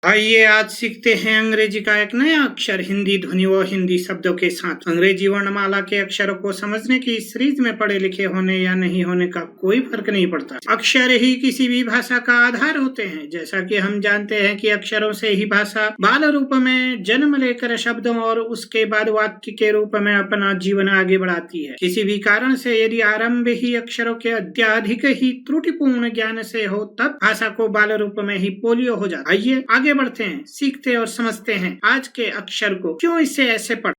आइए आज सीखते हैं अंग्रेजी का एक नया अक्षर, हिंदी ध्वनि व हिंदी शब्दों के साथ। अंग्रेजी वर्णमाला के अक्षरों को समझने की इस सीरीज में पढ़े लिखे होने या नहीं होने का कोई फर्क नहीं पड़ता। अक्षर ही किसी भी भाषा का आधार होते हैं। जैसा कि हम जानते हैं कि अक्षरों से ही भाषा बाल रूप में जन्म लेकर शब्दों और उसके बाद वाक्य के रूप में अपना जीवन आगे बढ़ाती है। किसी भी कारण से यदि आरंभ ही अक्षरों के अत्यधिक ही त्रुटिपूर्ण ज्ञान से हो, तब भाषा को बाल रूप में ही पोलियो हो जाता है। आइए आगे बढ़ते हैं, सीखते और समझते हैं आज के अक्षर को, क्यों इसे ऐसे पढ़ते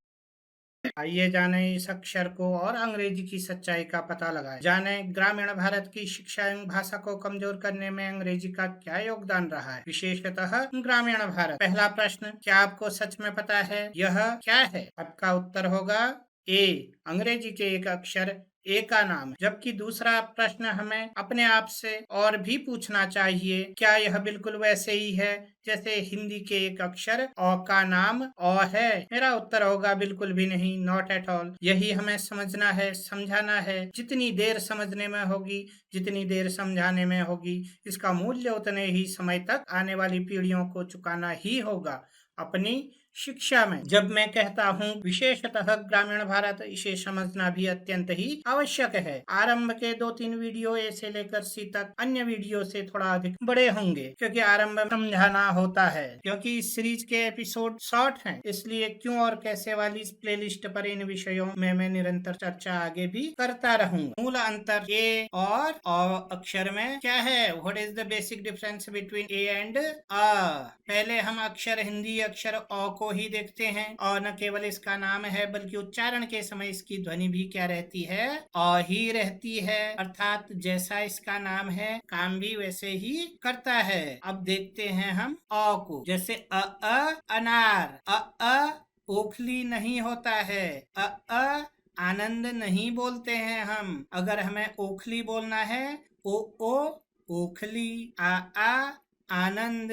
हैं। आइए जाने इस अक्षर को और अंग्रेजी की सच्चाई का पता लगाएं। जाने ग्रामीण भारत की शिक्षा एवं भाषा को कमजोर करने में अंग्रेजी का क्या योगदान रहा है, विशेषतः ग्रामीण भारत। पहला प्रश्न, क्या आपको सच में पता है यह क्या है? आपका उत्तर होगा ए, अंग्रेजी के एक अक्षर ए का नाम। जबकि दूसरा प्रश्न हमें अपने आप से और भी पूछना चाहिए, क्या यह बिल्कुल वैसे ही है जैसे हिंदी के एक अक्षर अ का नाम अ है? मेरा उत्तर होगा बिल्कुल भी नहीं, नॉट एट ऑल। यही हमें समझना है, समझाना है। जितनी देर समझने में होगी, जितनी देर समझाने में होगी, इसका मूल्य उतने ही समय तक आने वाली पीढ़ियों को चुकाना ही होगा अपनी शिक्षा में। जब मैं कहता हूँ विशेषतः ग्रामीण भारत, इसे समझना भी अत्यंत ही आवश्यक है। आरंभ के 2-3 वीडियो ए से लेकर सी तक अन्य वीडियो से थोड़ा अधिक बड़े होंगे, क्योंकि आरंभ में समझाना होता है। क्योंकि इस सीरीज के एपिसोड शॉर्ट हैं, इसलिए क्यों और कैसे वाली इस प्लेलिस्ट पर इन विषयों में मैं निरंतर चर्चा आगे भी करता रहूंगा। मूल अंतर ए और अ अक्षर में क्या है? What is the basic difference between A and अ? पहले हम अक्षर हिंदी अक्षर अ को ही देखते हैं, और न केवल इसका नाम है बल्कि उच्चारण के समय इसकी ध्वनि भी क्या रहती है? अ ही रहती है। अर्थात जैसा इसका नाम है, काम भी वैसे ही करता है। अब देखते हैं हम अ को। जैसे अनार, ओखली नहीं होता है। आनंद नहीं बोलते हैं हम। अगर हमें ओखली बोलना है, ओ ओखली। आनंद,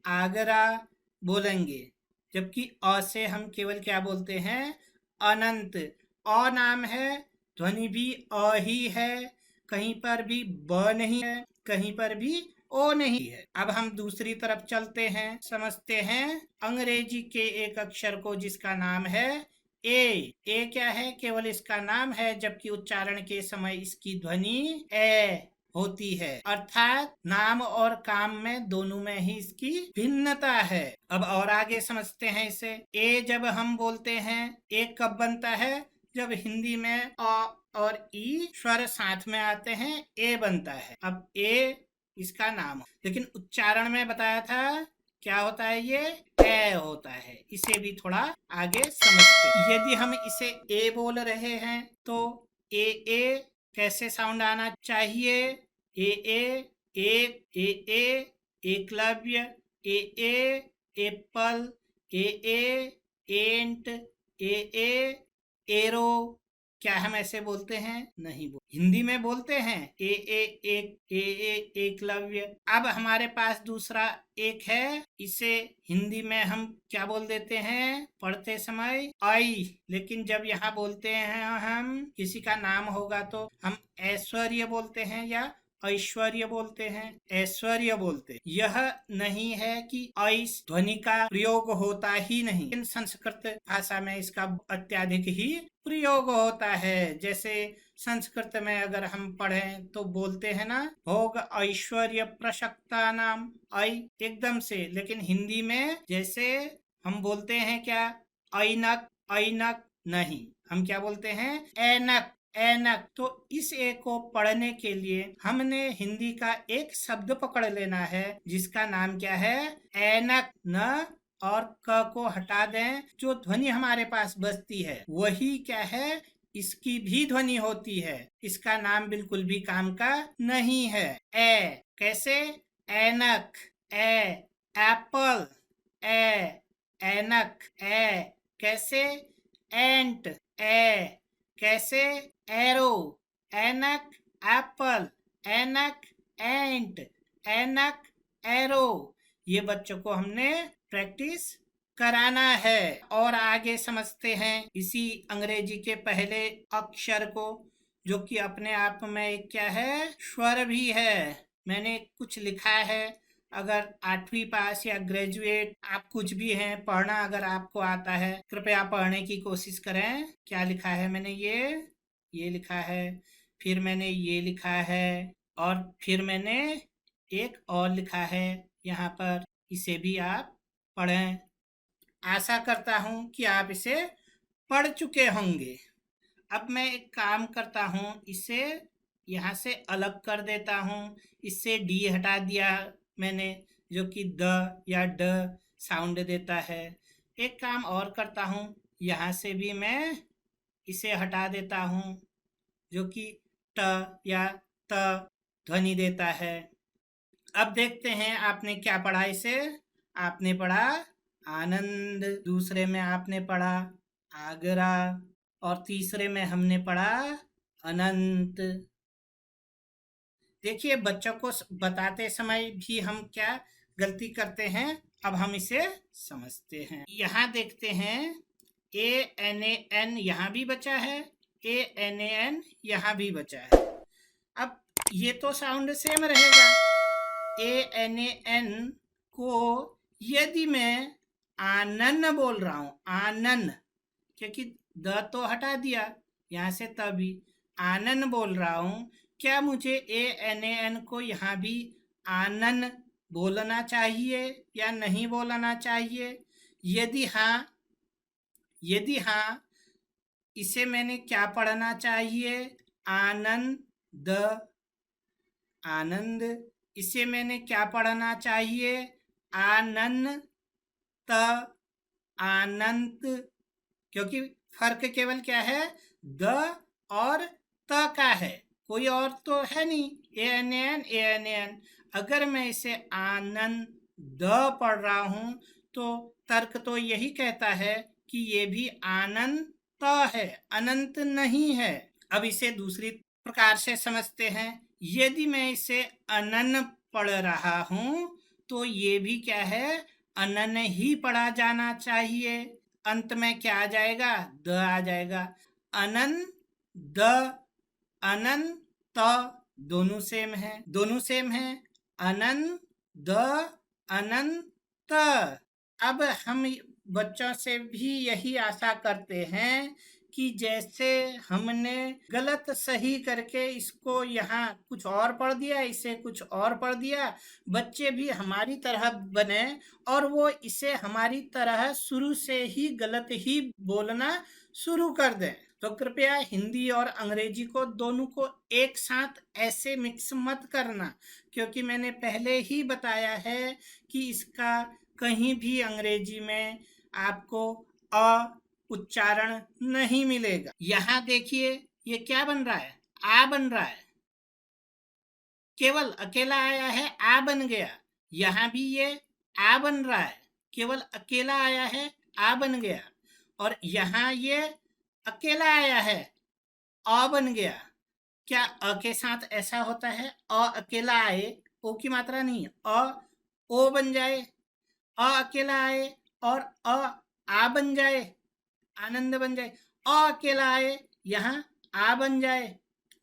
आगरा बोलेंगे। जबकि अ से हम केवल क्या बोलते हैं? अनंत। अ नाम है, ध्वनि भी अ ही है, कहीं पर भी ब नहीं है, कहीं पर भी ओ नहीं है। अब हम दूसरी तरफ चलते हैं, समझते हैं अंग्रेजी के एक अक्षर को जिसका नाम है ए क्या है? केवल इसका नाम है, जबकि उच्चारण के समय इसकी ध्वनि ए होती है। अर्थात नाम और काम में दोनों में ही इसकी भिन्नता है। अब और आगे समझते हैं इसे। ए जब हम बोलते हैं, ए कब बनता है? जब हिंदी में अ और ई स्वर साथ में आते हैं, ए बनता है। अब ए इसका नाम, लेकिन उच्चारण में बताया था क्या होता है? ये ए होता है। इसे भी थोड़ा आगे समझते हैं। यदि हम इसे ए बोल रहे हैं तो ए कैसे साउंड आना चाहिए? ए एकलव्य, एप्पल, एंट, एरो। क्या हम ऐसे बोलते हैं? नहीं हिंदी में बोलते हैं एकलव्य। अब हमारे पास दूसरा एक है, इसे हिंदी में हम क्या बोल देते हैं पढ़ते समय? आई। लेकिन जब यहाँ बोलते हैं हम किसी का नाम होगा तो हम ऐश्वर्य बोलते हैं या ऐश्वर्य बोलते हैं? ऐश्वर्य बोलते। यह नहीं है कि ऐस ध्वनि का प्रयोग होता ही नहीं, इन संस्कृत भाषा में इसका अत्यधिक ही प्रयोग होता है। जैसे संस्कृत में अगर हम पढ़ें तो बोलते हैं ना, भोग ऐश्वर्य प्रशक्ता नाम, आई एकदम से। लेकिन हिंदी में जैसे हम बोलते हैं क्या? ऐनक, ऐनक नहीं, हम क्या बोलते हैं? ऐनक, ऐनक। तो इस ए को पढ़ने के लिए हमने हिंदी का एक शब्द पकड़ लेना है, जिसका नाम क्या है? ऐनक। न और क को हटा दें, जो ध्वनि हमारे पास बचती है वही क्या है? इसकी भी ध्वनि होती है। इसका नाम बिल्कुल भी काम का नहीं है। ए कैसे? ऐनक, एप्पल, ऐनक। कैसे? एंट, कैसे? एरो, ऐनक, एप्पल, ऐनक, एंट, ऐनक, एरो। ये बच्चों को हमने प्रैक्टिस कराना है। और आगे समझते हैं इसी अंग्रेजी के पहले अक्षर को, जो कि अपने आप में एक क्या है? स्वर भी है। मैंने कुछ लिखा है, अगर 8वीं पास या ग्रेजुएट आप कुछ भी हैं, पढ़ना अगर आपको आता है, कृपया पढ़ने की कोशिश करें। क्या लिखा है मैंने? ये लिखा है, फिर मैंने ये लिखा है, और फिर मैंने एक और लिखा है यहाँ पर। इसे भी आप पढ़ें। आशा करता हूँ कि आप इसे पढ़ चुके होंगे। अब मैं एक काम करता हूँ, इसे यहाँ से अलग कर देता हूँ। इससे डी हटा दिया मैंने, जो कि द या ड साउंड देता है। एक काम और करता हूँ, यहाँ से भी मैं इसे हटा देता हूँ, जो कि ट या त ध्वनि देता है। अब देखते हैं आपने क्या पढ़ा इसे। आपने पढ़ा आनंद, दूसरे में आपने पढ़ा आगरा, और तीसरे में हमने पढ़ा अनंत। देखिए, बच्चों को बताते समय भी हम क्या गलती करते हैं, अब हम इसे समझते हैं। यहाँ देखते हैं ANAN यहाँ भी बचा है, ANAN यहाँ भी बचा है। अब ये तो साउंड सेम रहेगा। ANAN को यदि मैं आनन बोल रहा हूँ, आनन, क्योंकि द तो हटा दिया यहाँ से, तभी आनन बोल रहा हूँ, क्या मुझे ANAN को यहाँ भी आनन बोलना चाहिए या नहीं बोलना चाहिए? यदि हाँ, इसे मैंने क्या पढ़ना चाहिए? आनंद, आनंद। इसे मैंने क्या पढ़ना चाहिए? आनंत, आनंत। क्योंकि फर्क केवल क्या है? द और त का है, कोई और तो है नहीं। ANAN। अगर मैं इसे आनंद पढ़ रहा हूँ तो तर्क तो यही कहता है कि ये भी आनंत है, अनंत नहीं है। अब इसे दूसरी प्रकार से समझते हैं। यदि मैं इसे अनन पढ़ रहा हूँ तो ये भी क्या है? अनन ही पढ़ा जाना चाहिए। अंत में क्या आ जाएगा? द आ जाएगा। अनंत, अनंत, दोनों सेम है। अनंत, अनंत। अब हम बच्चों से भी यही आशा करते हैं कि जैसे हमने गलत सही करके इसको यहाँ कुछ और पढ़ दिया, इसे कुछ और पढ़ दिया, बच्चे भी हमारी तरह बने और वो इसे हमारी तरह शुरू से ही गलत ही बोलना शुरू कर दें। तो कृपया हिंदी और अंग्रेजी को दोनों को एक साथ ऐसे मिक्स मत करना, क्योंकि मैंने पहले ही बताया है कि इसका कहीं भी अंग्रेजी में आपको अ उच्चारण नहीं मिलेगा। यहाँ देखिए, ये क्या बन रहा है? आ बन रहा है, केवल अकेला आया है, आ बन गया। यहाँ भी ये आ बन रहा है, केवल अकेला आया है, आ बन गया। और यहाँ ये अकेला आया है, अ बन गया। क्या अ के साथ ऐसा होता है? अ अकेला आए, ओ की मात्रा नहीं, अ ओ बन जाए, अ अकेला आए और आ बन जाए, आनंद बन जाए। अ अकेला आए, यहाँ आ बन जाए।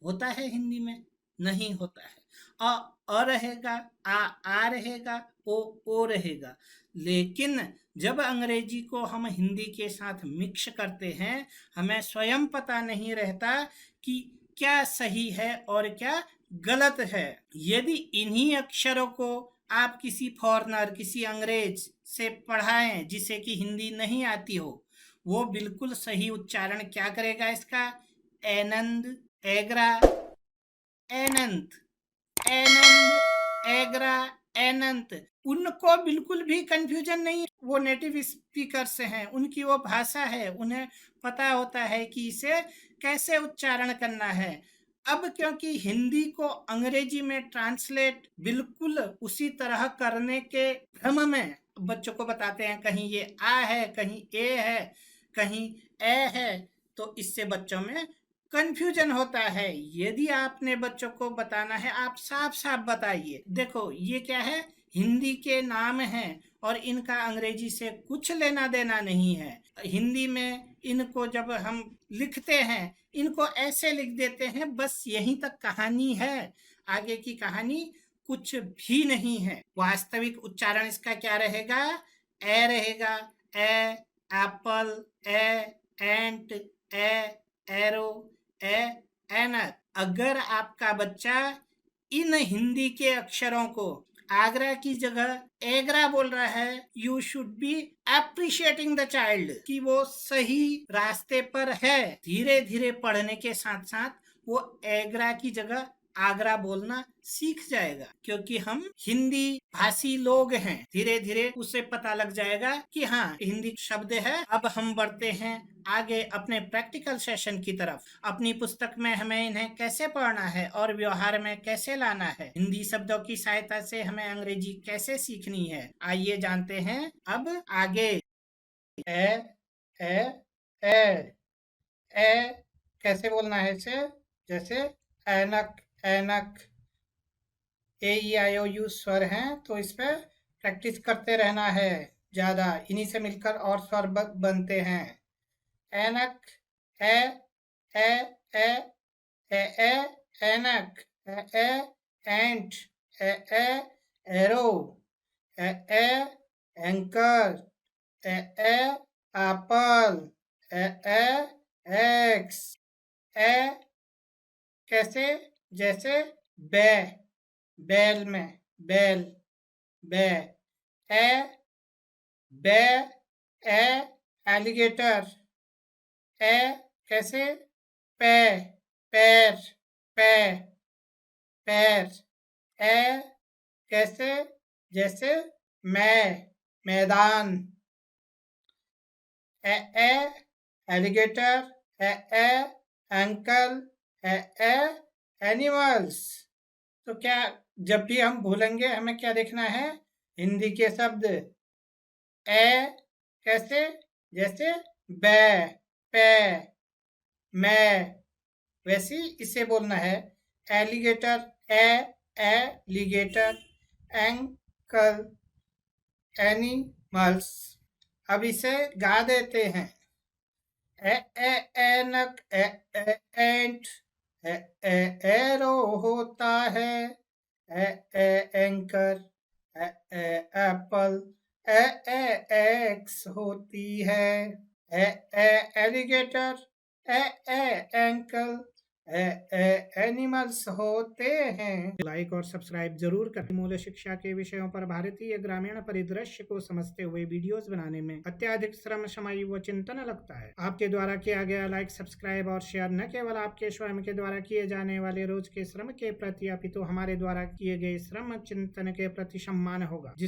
होता है हिंदी में? नहीं होता है। अ रहेगा, आ रहेगा, ओ रहेगा। लेकिन जब अंग्रेजी को हम हिंदी के साथ मिक्स करते हैं, हमें स्वयं पता नहीं रहता कि क्या सही है और क्या गलत है। यदि इन्हीं अक्षरों को आप किसी फॉरेनर, किसी अंग्रेज से पढ़ाएं जिसे कि हिंदी नहीं आती हो, वो बिल्कुल सही उच्चारण क्या करेगा इसका? एनंद, एग्रा, एनंत, एनंद, एग्रा, एनंत। उनको बिल्कुल भी कंफ्यूजन नहीं, वो नेटिव स्पीकर से हैं, उनकी वो भाषा है, उन्हें पता होता है कि इसे कैसे उच्चारण करना है। अब क्योंकि हिंदी को अंग्रेजी में ट्रांसलेट बिल्कुल उसी तरह करने के भ्रम में बच्चों को बताते हैं, कहीं ये आ है, कहीं ए है, कहीं ए है, तो इससे बच्चों में कंफ्यूजन होता है। यदि आपने बच्चों को बताना है, आप साफ साफ बताइए, देखो ये क्या है? हिंदी के नाम हैं और इनका अंग्रेजी से कुछ लेना देना नहीं है। हिंदी में इनको जब हम लिखते हैं, इनको ऐसे लिख देते हैं, बस यहीं तक कहानी है, आगे की कहानी कुछ भी नहीं है। वास्तविक उच्चारण इसका क्या रहेगा? ए रहेगा। ए एप्पल, ए एंट, ए एरो, ए ऐनक। अगर आपका बच्चा इन हिंदी के अक्षरों को आगरा की जगह एगरा बोल रहा है, you should be appreciating the child कि वो सही रास्ते पर है। धीरे धीरे पढ़ने के साथ साथ वो एगरा की जगह आगरा बोलना सीख जाएगा, क्योंकि हम हिंदी भाषी लोग हैं। धीरे धीरे उसे पता लग जाएगा कि हाँ, हिंदी शब्द है। अब हम बढ़ते हैं आगे अपने प्रैक्टिकल सेशन की तरफ। अपनी पुस्तक में हमें इन्हें कैसे पढ़ना है और व्यवहार में कैसे लाना है, हिंदी शब्दों की सहायता से हमें अंग्रेजी कैसे सीखनी है, आइए जानते हैं अब आगे। ए ए ए ए कैसे बोलना है इसे? जैसे ऐनक, ऐनक। ए ई आई ओ यू स्वर हैं, तो इस पे प्रैक्टिस करते रहना है ज्यादा। इन्हीं से मिलकर और स्वर बनते हैं। ऐनक, ए ए ए ए ए ऐनक, ए एंट, ए एरो, ए एंकर, ए एप्पल, ए एक्स। ए कैसे? जैसे बे, बैल में बैल, बे। ए बे ए एलिगेटर। ए कैसे? पे, पैर, पे, पैर। ए कैसे? जैसे मैदान। ए एलिगेटर, ए अंकल, ए एनिमल्स। तो क्या जब भी हम भूलेंगे हमें क्या देखना है? हिंदी के शब्द। ए कैसे? जैसे बे, पे, मैं, वैसे इसे बोलना है। Alligator, alligator, ankle, animals. अब इसे गा देते हैं। एनक, एंट, एरो होता है, एंकर, एप्पल, एक्स होती है, एलिगेटर, एंकल, एनिमल्स होते हैं। लाइक और सब्सक्राइब जरूर करें। मूल्य शिक्षा के विषयों पर भारतीय ग्रामीण परिदृश्य को समझते हुए वीडियोस बनाने में अत्याधिक श्रम, समय व चिंतन लगता है। आपके द्वारा किया गया लाइक, सब्सक्राइब और शेयर न केवल आपके स्वयं के द्वारा किए जाने वाले रोज के श्रम के प्रति, अपितु हमारे द्वारा किए गए श्रम चिंतन के प्रति सम्मान होगा, जिस